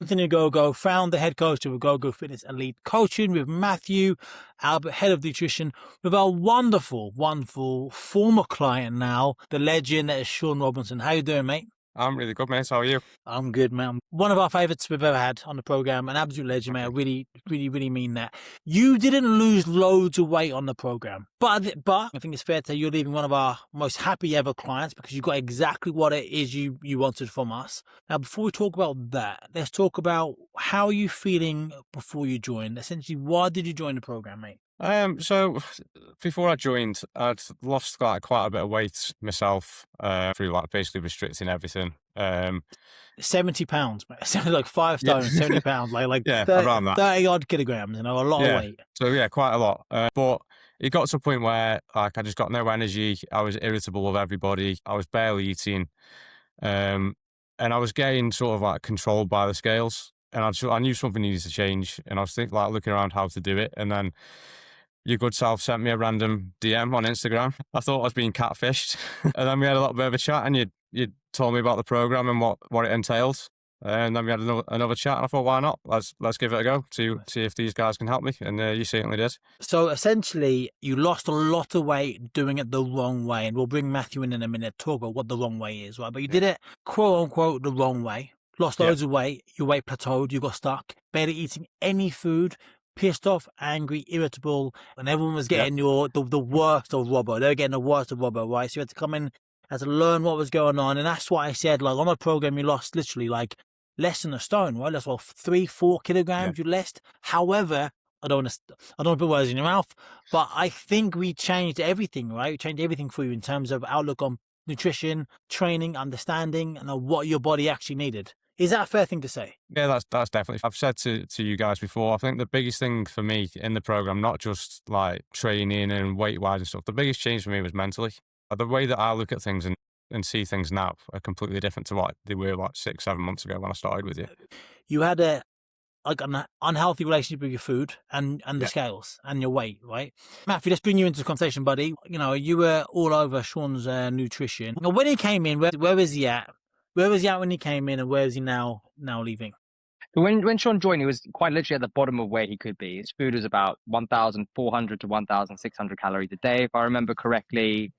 Anthony Gogo, founder, head coach of Gogo Fitness Elite Coaching, with Matthew Albert, head of nutrition, with our wonderful former client now, the legend that is Shaun Robinson. How you doing, mate? I'm really good, mate. How are you? I'm good, man. One of our favourites we've ever had on the programme, an absolute legend, mate. I really mean that. You didn't lose loads of weight on the programme, but I think it's fair to say you're leaving one of our most happy ever clients because you got exactly what it is you wanted from us. Now, before we talk about that, let's talk about how you feeling before you joined. Essentially, why did you join the programme, mate? So before I joined, I'd lost quite a bit of weight myself through basically restricting everything. 70 pounds, mate. Sounds like 5 stone, 70 pounds, like Yeah, 30, around that. 30 odd kilograms, a lot of weight. So yeah, quite a lot. But it got to a point where I just got no energy. I was irritable with everybody. I was barely eating, and I was getting sort of controlled by the scales. And I knew something needed to change, and I was looking around how to do it, and then your good self sent me a random DM on Instagram. I thought I was being catfished. And then we had a little bit of a chat, and you told me about the program and what it entails. And then we had another chat, and I thought, why not? Let's give it a go to see if these guys can help me. And you certainly did. So essentially, you lost a lot of weight doing it the wrong way. And we'll bring Matthew in a minute to talk about what the wrong way is, right? But you did it, quote unquote, the wrong way. Lost loads of weight. Your weight plateaued. You got stuck. Barely eating any food. Pissed off, angry, irritable, and everyone was getting the worst of Robbo. They were getting the worst of Robbo, right? So you had to come in, had to learn what was going on, and that's why I said, on the program, you lost literally less than a stone, right? That's 3-4 kilograms you lost. However, I don't want to put words in your mouth, but I think we changed everything, right? We changed everything for you in terms of outlook on nutrition, training, understanding, and what your body actually needed. Is that a fair thing to say? Yeah, that's definitely. I've said to you guys before, I think the biggest thing for me in the program, not just training and weight wise and stuff, the biggest change for me was mentally. The way that I look at things and see things now are completely different to what they were 6-7 months ago when I started with you. You had an unhealthy relationship with your food and the scales and your weight, right? Matthew, let's bring you into the conversation, buddy. You were all over Shaun's nutrition. When he came in, where was he at? Where was he at when he came in, and where is he now leaving? When Shaun joined, he was quite literally at the bottom of where he could be. His food was about 1,400 to 1,600 calories a day, if I remember correctly.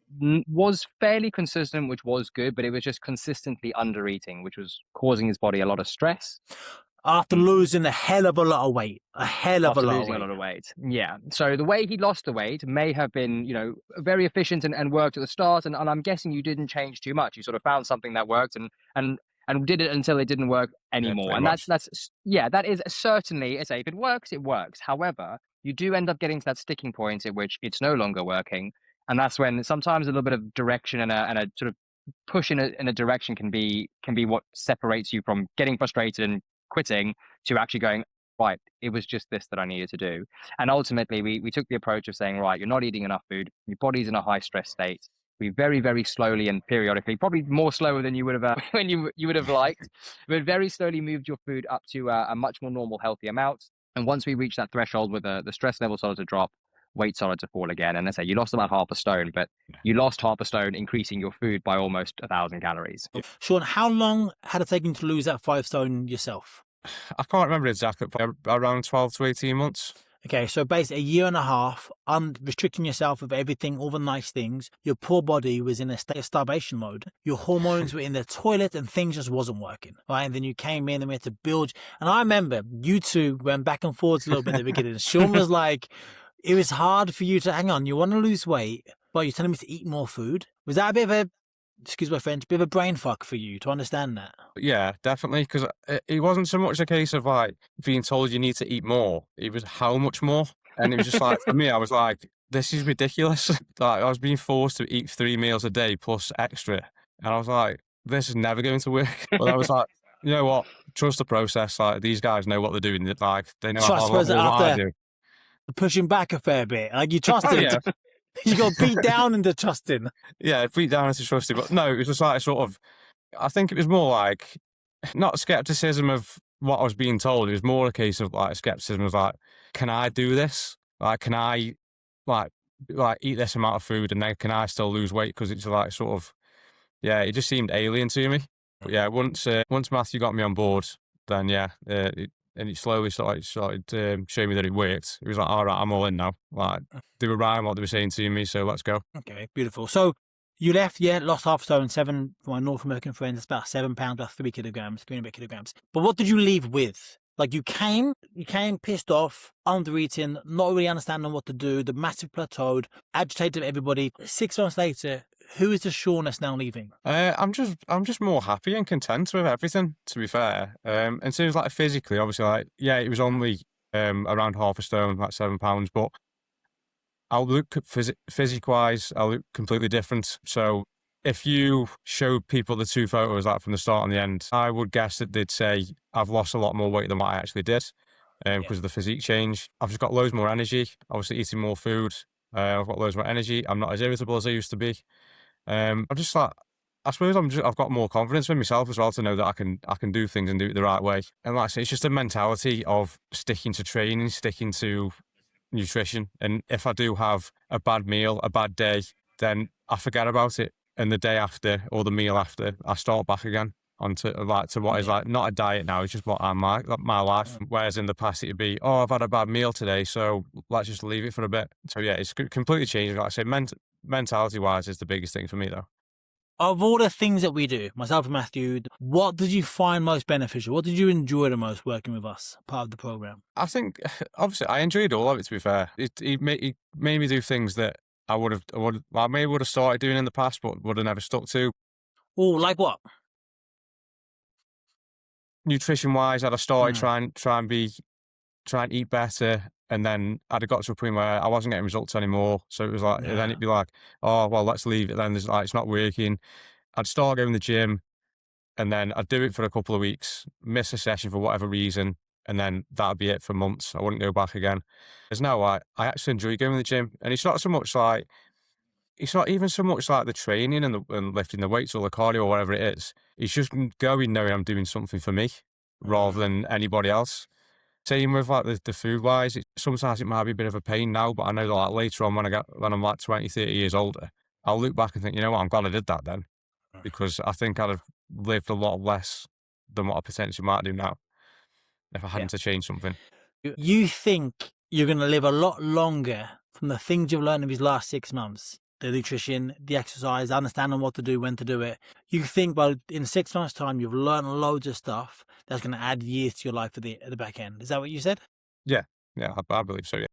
Was fairly consistent, which was good, but it was just consistently under eating, which was causing his body a lot of stress. After losing a hell of a lot of weight. A lot of weight. Yeah. So the way he lost the weight may have been, very efficient and worked at the start. And I'm guessing you didn't change too much. You sort of found something that worked and did it until it didn't work anymore. Yeah, and that is certainly, if it works, it works. However, you do end up getting to that sticking point at which it's no longer working. And that's when sometimes a little bit of direction and a sort of push in a direction can be what separates you from getting frustrated and quitting to actually going, right, it was just this that I needed to do. And ultimately we took the approach of saying, right, you're not eating enough food, your body's in a high stress state. We very, very slowly and periodically, probably more slower than you would have when you would have liked, but very slowly moved your food up to a much more normal, healthy amount. And once we reached that threshold where the stress level started to drop, weight started to fall again. And let's say you lost about half a stone, but you lost half a stone increasing your food by almost 1,000 calories. Shaun, how long had it taken to lose that 5 stone yourself? I can't remember exactly, around 12 to 18 months. Okay, so basically a year and a half, restricting yourself of everything, all the nice things. Your poor body was in a state of starvation mode. Your hormones were in the toilet and things just wasn't working, right? And then you came in and we had to build. And I remember you two went back and forth a little bit at the beginning. Shaun was like, it was hard for you to, hang on, you want to lose weight, but you're telling me to eat more food. Was that a bit of a, excuse my French, bit of a brain fuck for you to understand that? Yeah, definitely, because it wasn't so much a case of being told you need to eat more. It was how much more. And it was just for me, I was like, this is ridiculous. I was being forced to eat 3 meals a day plus extra. And I was like, this is never going to work. But I was like, you know what? Trust the process. These guys know what they're doing. They know how what I do. Pushing back a fair bit. You trusted. Yeah. You got beat down into trusting. Yeah, beat down into trusting. But no, it was just I think it was more not skepticism of what I was being told. It was more a case of skepticism of can I do this? Can I eat this amount of food and then can I still lose weight? Because it's it just seemed alien to me. But yeah, once Matthew got me on board, then yeah, and it slowly started showing me that it worked. It was like, all right, I'm all in now. Like they were right in what they were saying to me, so let's go. Okay, beautiful. So you left, yeah, lost half stone, seven, for my North American friends, it's about 7 pounds, about 3 kilograms, 3 kilograms. But what did you leave with? Like you came pissed off, under eating, not really understanding what to do, the massive plateaued, agitated everybody. 6 months later, who is the Shaun that's now leaving? I'm just more happy and content with everything, to be fair. And seems like physically, obviously, like yeah, it was only around half a stone, like 7 pounds, but I'll look physic wise, I'll look completely different. So if you showed people the 2 photos, like from the start and the end, I would guess that they'd say I've lost a lot more weight than what I actually did because of the physique change. I've just got loads more energy, obviously eating more food. I've got loads more energy. I'm not as irritable as I used to be. I'm just like, I suppose I've got more confidence in myself as well to know that I can do things and do it the right way. And like I say, it's just a mentality of sticking to training, sticking to nutrition. And if I do have a bad meal, a bad day, then I forget about it. And the day after or the meal after, I start back again onto what is like not a diet now. It's just what I'm like my life. Whereas in the past it'd be, oh, I've had a bad meal today, so let's just leave it for a bit. So yeah, it's completely changed. Like I say, mentality wise is the biggest thing for me though. Of all the things that we do, myself and Matthew, what did you find most beneficial? What did you enjoy the most working with us, part of the program? I think, obviously, I enjoyed all of it, to be fair. It made me do things that I maybe would have started doing in the past, but would have never stuck to. Oh, like what? Nutrition-wise, I'd have started try and eat better, and then I'd have got to a point where I wasn't getting results anymore. So it was like, then it'd be like, oh, well, let's leave it then. There's like, it's not working. I'd start going to the gym, and then I'd do it for a couple of weeks, miss a session for whatever reason, and then that'd be it for months. I wouldn't go back again. Because now I actually enjoy going to the gym, and it's not even so much like the training and lifting the weights or the cardio or whatever it is. It's just going knowing I'm doing something for me rather than anybody else. Same with like the food wise. Sometimes it might be a bit of a pain now, but I know that like later on when I'm like 20, 30 years older, I'll look back and think, you know what, I'm glad I did that then, because I think I'd have lived a lot less than what I potentially might do now if I hadn't to change something. You think you're going to live a lot longer from the things you've learned in these last 6 months, the nutrition, the exercise, understanding what to do, when to do it. You think, well, in 6 months' time, you've learned loads of stuff that's going to add years to your life at the back end. Is that what you said? Yeah, I believe so, yeah.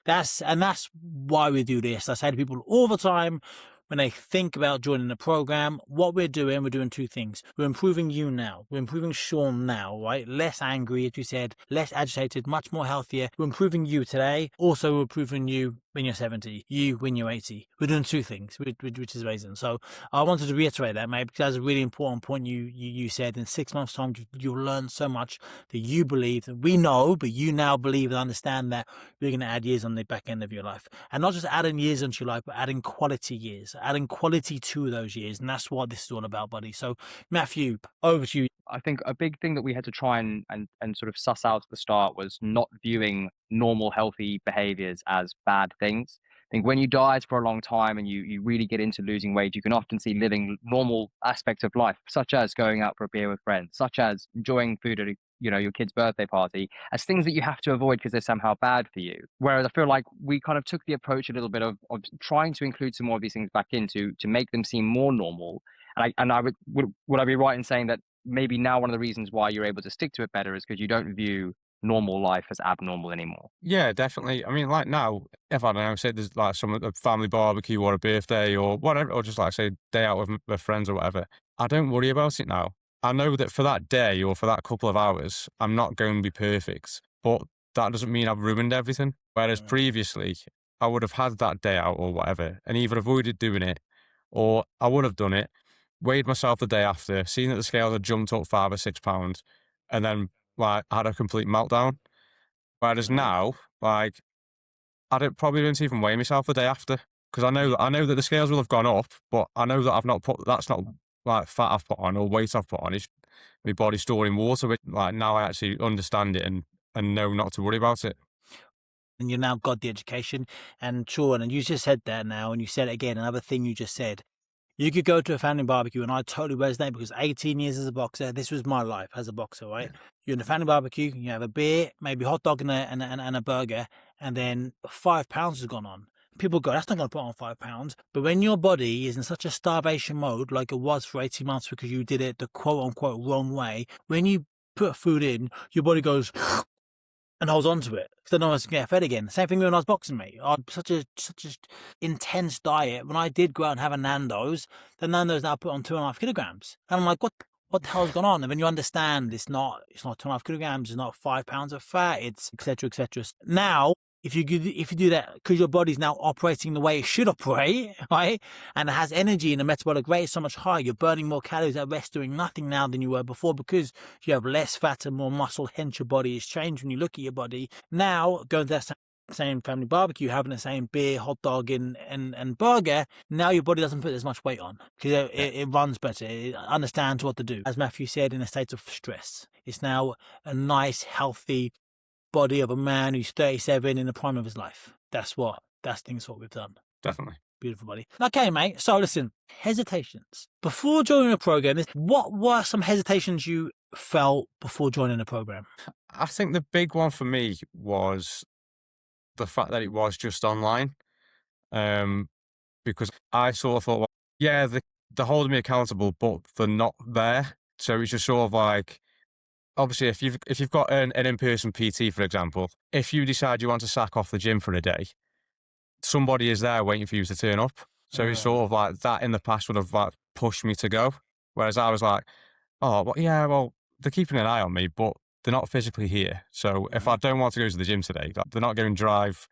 That's why we do this. I say to people all the time when they think about joining the program, what we're doing 2 things. We're improving you now. We're improving Shaun now, right? Less angry, as you said, less agitated, much more healthier. We're improving you today. Also, we're improving you when you're 70, you when you're 80. We're doing 2 things, which is amazing. So I wanted to reiterate that, mate, because that's a really important point you said. In 6 months' time, you'll learn so much that you believe, that we know, but you now believe and understand that we're going to add years on the back end of your life. And not just adding years onto your life, but adding quality years, adding quality to those years. And that's what this is all about, buddy. So Matthew, over to you. I think a big thing that we had to try and sort of suss out at the start was not viewing normal healthy behaviors as bad things. I think when you diet for a long time and you really get into losing weight, you can often see living normal aspects of life, such as going out for a beer with friends, such as enjoying food at your kid's birthday party, as things that you have to avoid because they're somehow bad for you. Whereas I feel like we kind of took the approach a little bit of trying to include some more of these things back into to make them seem more normal. And I would I be right in saying that maybe now one of the reasons why you're able to stick to it better is because you don't view normal life as abnormal anymore? Yeah, definitely. I mean, like now, if I don't know, say there's like a family barbecue or a birthday or whatever, or just like say day out with friends or whatever, I don't worry about it now. I know that for that day or for that couple of hours, I'm not going to be perfect, but that doesn't mean I've ruined everything. Whereas previously, I would have had that day out or whatever and either avoided doing it or I would have done it, weighed myself the day after, seen that the scales had jumped up 5 or 6 pounds, and then like had a complete meltdown. Whereas now, like, probably don't even weigh myself the day after because I know that the scales will have gone up, but I know that that's not like fat I've put on or weight I've put on. It's my body storing water. Which, like now, I actually understand it and know not to worry about it. And you now got the education. And Shaun, and you just said that now, and you said it again, another thing you just said, You could go to a family barbecue, and I totally resonate because 18 years as a boxer, this was my life as a boxer, right? You're in a family barbecue, you have a beer, maybe a hot dog and a burger, and then 5 pounds has gone on. People go, that's not going to put on 5 pounds. But when your body is in such a starvation mode, like it was for 18 months because you did it the quote unquote wrong way, when you put food in, your body goes and holds on to it because then no one's gonna get fed again. Same thing when I was boxing, mate. I had such a intense diet. When I did go out and have a Nando's, the Nando's now put on 2.5 kilograms, and I'm like, what the hell's gone on? And then you understand it's not 2.5 kilograms, it's not 5 pounds of fat, it's etc. etc. Now, if you do that because your body's now operating the way it should operate, right, and it has energy and the metabolic rate is so much higher, you're burning more calories at rest doing nothing now than you were before because you have less fat and more muscle, hence your body is changed. When you look at your body now, going to that same family barbecue, having the same beer, hot dog and burger, now your body doesn't put as much weight on because it runs better, it understands what to do. As Matthew said, in a state of stress, it's now a nice healthy body of a man who's 37 in the prime of his life. That's what we've done. Definitely. Beautiful, buddy. Okay, mate. So listen, hesitations. Before joining a program, what were some hesitations you felt before joining the program? I think the big one for me was the fact that it was just online. Because I sort of thought, well, yeah, they're holding me accountable, but they're not there. So it's just sort of like, obviously, if you've got an in-person PT, for example, if you decide you want to sack off the gym for a day, somebody is there waiting for you to turn up. So it's sort of like that in the past would have like pushed me to go. Whereas I was like, oh, well, yeah, well, they're keeping an eye on me, but they're not physically here. So if I don't want to go to the gym today, they're not going to drive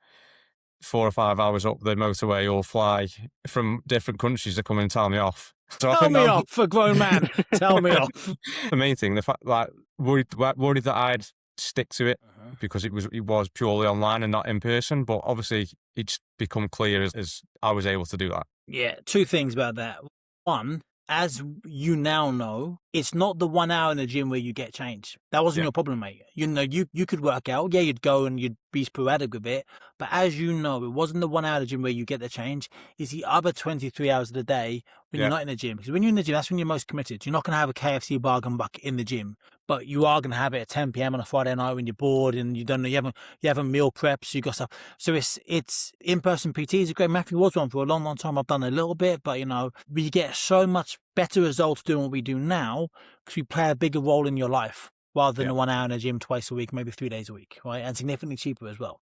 4 or 5 hours up the motorway or fly from different countries to come and tell me off. So I Tell think me off, for a grown man. Tell me off. the main thing, the fact, like, worried that I'd stick to it because it was purely online and not in person. But obviously, it's become clear as I was able to do that. Yeah, two things about that. One, as you now know, it's not the 1 hour in the gym where you get changed. That wasn't your problem, mate. You know, you could work out. Yeah, you'd go and you'd be sporadic with it. But as you know, it wasn't the 1 hour in the gym where you get the change. It's the other 23 hours of the day when you're not in the gym. Because when you're in the gym, that's when you're most committed. You're not going to have a KFC bargain bucket in the gym, but you are going to have it at 10 p.m. on a Friday night when you're bored and you don't know, you haven't meal preps, you got stuff. So it's in-person PT is a great. Matthew was one for a long, long time. I've done a little bit, but you know, we get so much better results doing what we do now because we play a bigger role in your life rather than the 1 hour in the gym twice a week, maybe 3 days a week, right? And significantly cheaper as well.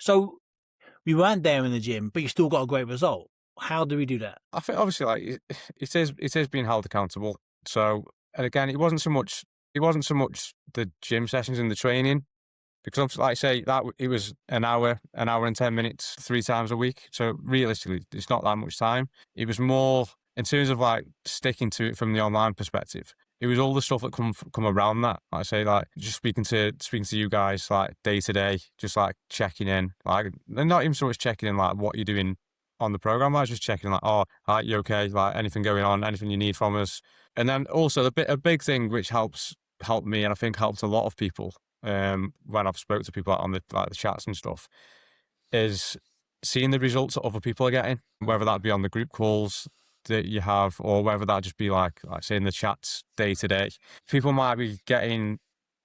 So we weren't there in the gym, but you still got a great result. How do we do that? I think obviously, like, it is being held accountable. So, and again, it wasn't so much the gym sessions and the training, because obviously, like I say, that it was an hour and 10 minutes 3 times a week. So realistically, it's not that much time. It was more in terms of like sticking to it from the online perspective. It was all the stuff that come around that. Like I say, like just speaking to you guys like day to day, just like checking in, like not even so much checking in like what you're doing on the program. I was just checking like, oh, are you okay? Like anything going on, anything you need from us. And then also a big thing which helped me, and I think helped a lot of people when I've spoke to people on the chats and stuff, is seeing the results that other people are getting, whether that be on the group calls that you have, or whether that just be like say in the chats day to day. People might be getting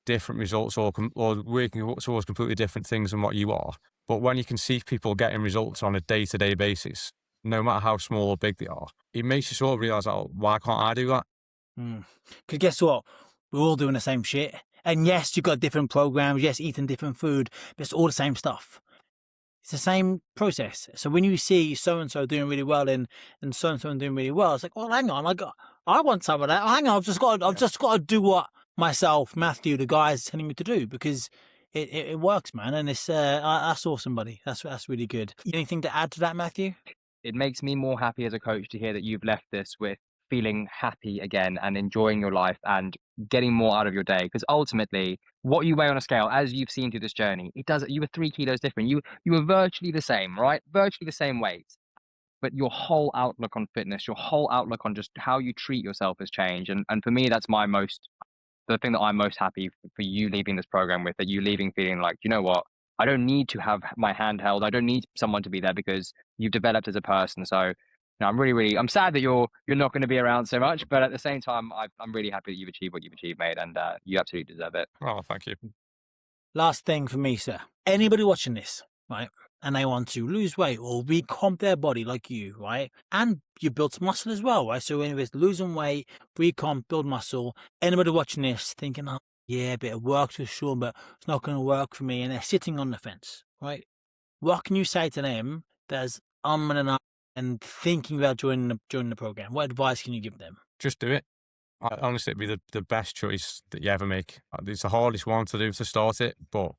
different results or working towards completely different things than what you are. But when you can see people getting results on a day-to-day basis, no matter how small or big they are, it makes you sort of realise, oh, why can't I do that? Because guess what? We're all doing the same shit. And yes, you've got different programs, yes, eating different food, but it's all the same stuff. It's the same process. So when you see so-and-so doing really well and so-and-so doing really well, it's like, well, hang on, I want some of that. Hang on, I've just got to do what myself, Matthew, the guy is telling me to do, because it works, man. And it's that's awesome, buddy. That's really good. Anything to add to that, Matthew? It makes me more happy as a coach to hear that you've left this with feeling happy again and enjoying your life and getting more out of your day. Because ultimately, what you weigh on a scale, as you've seen through this journey, you were 3 kilos different. You were virtually the same, right? Virtually the same weight. But your whole outlook on fitness, your whole outlook on just how you treat yourself has changed. And for me, that's the thing that I'm most happy for you leaving this program with, that you leaving feeling like, you know what? I don't need to have my hand held. I don't need someone to be there because you've developed as a person. So No, I'm sad that you're not going to be around so much, but at the same time, I'm really happy that you've achieved what you've achieved, mate, and you absolutely deserve it. Oh, thank you. Last thing for me, sir. Anybody watching this, right, and they want to lose weight or recomp their body like you, right, and you build some muscle as well, right? So anyways, losing weight, recomp, build muscle. Anybody watching this thinking, oh, yeah, a bit of work for sure, but it's not going to work for me, and they're sitting on the fence, right? What can you say to them that's and thinking about joining the program? What advice can you give them? Just do it. Honestly, it'd be the best choice that you ever make. It's the hardest one to do to start it, but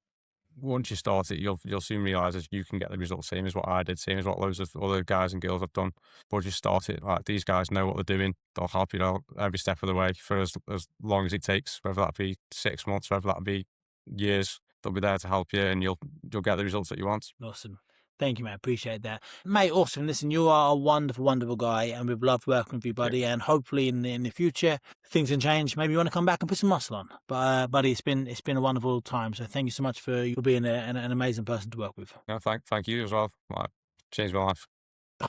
once you start it, you'll soon realise that you can get the results, same as what I did, same as what loads of other guys and girls have done. But just start it. Like, these guys know what they're doing. They'll help you out every step of the way for as long as it takes, whether that be 6 months, whether that be years. They'll be there to help you, and you'll get the results that you want. Awesome. Thank you, man. Appreciate that. Mate, awesome. Listen, you are a wonderful, wonderful guy, and we've loved working with you, buddy. And hopefully in the future, things can change. Maybe you want to come back and put some muscle on. But, buddy, it's been a wonderful time. So thank you so much for being an amazing person to work with. No, thank you as well. Changed my life.